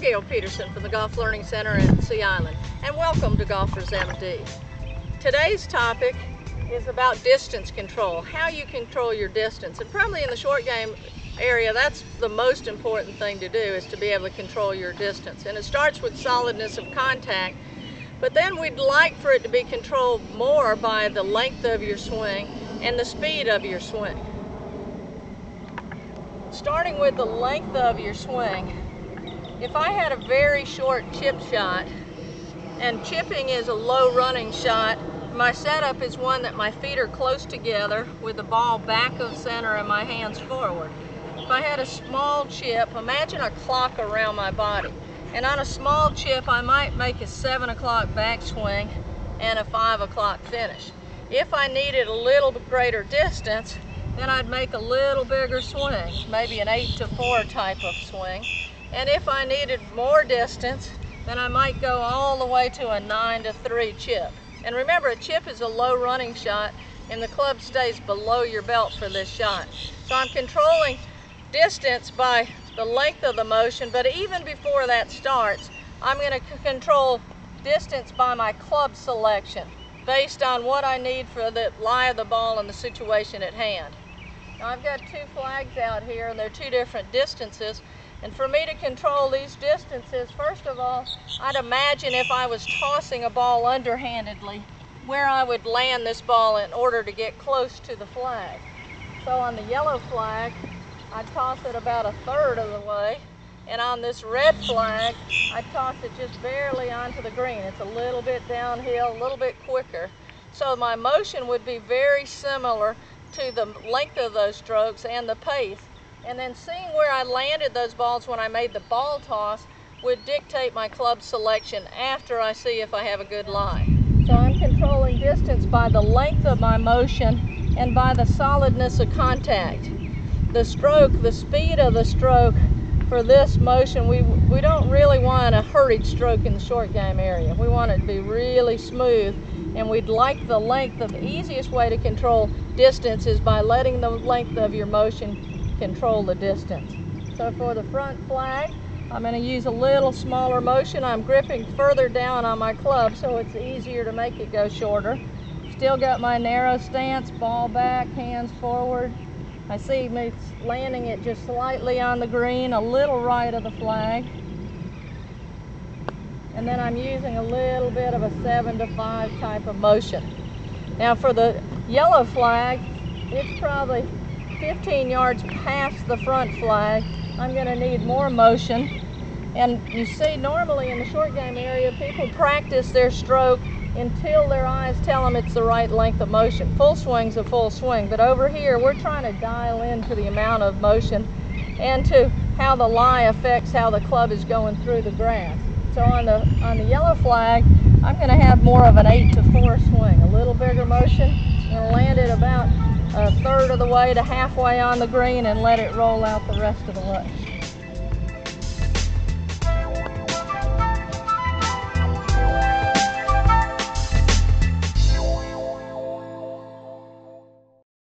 Gail Peterson from the Golf Learning Center at Sea Island, and welcome to Golfers MD. Today's topic is about distance control, how you control your distance. And probably in the short game area, that's the most important thing to do, is to be able to control your distance. And it starts with solidness of contact, but then we'd like for it to be controlled more by the length of your swing and the speed of your swing. Starting with the length of your swing, if I had a very short chip shot, and chipping is a low running shot, my setup is one that my feet are close together with the ball back of center and my hands forward. If I had a small chip, imagine a clock around my body. And on a small chip, I might make a 7 o'clock backswing and a 5 o'clock finish. If I needed a little bit greater distance, then I'd make a little bigger swing, maybe an 8 to 4 type of swing. And if I needed more distance, then I might go all the way to a 9 to 3 chip. And remember, a chip is a low running shot and the club stays below your belt for this shot. So I'm controlling distance by the length of the motion, but even before that starts, I'm going to control distance by my club selection based on what I need for the lie of the ball and the situation at hand. Now I've got two flags out here and they're two different distances. And for me to control these distances, first of all, I'd imagine if I was tossing a ball underhandedly, where I would land this ball in order to get close to the flag. So on the yellow flag, I'd toss it about a third of the way. And on this red flag, I'd toss it just barely onto the green. It's a little bit downhill, a little bit quicker. So my motion would be very similar to the length of those strokes and the pace. And then seeing where I landed those balls when I made the ball toss would dictate my club selection after I see if I have a good lie. So I'm controlling distance by the length of my motion and by the solidness of contact. The stroke, the speed of the stroke for this motion, we don't really want a hurried stroke in the short game area. We want it to be really smooth, and we'd like the length. The easiest way to control distance is by letting the length of your motion control the distance. So for the front flag, I'm going to use a little smaller motion. I'm gripping further down on my club so it's easier to make it go shorter. Still got my narrow stance, ball back, hands forward. I see me landing it just slightly on the green, a little right of the flag. And then I'm using a little bit of a 7 to 5 type of motion. Now for the yellow flag, it's probably 15 yards past the front flag. I'm going to need more motion. And you see, normally in the short game area, people practice their stroke until their eyes tell them it's the right length of motion. Full swing's a full swing, but over here we're trying to dial into the amount of motion and to how the lie affects how the club is going through the grass. So on the yellow flag, I'm going to have more of an 8 to 4 swing, a little bigger motion. I'm going to land it about a third of the way to halfway on the green and let it roll out the rest of the way.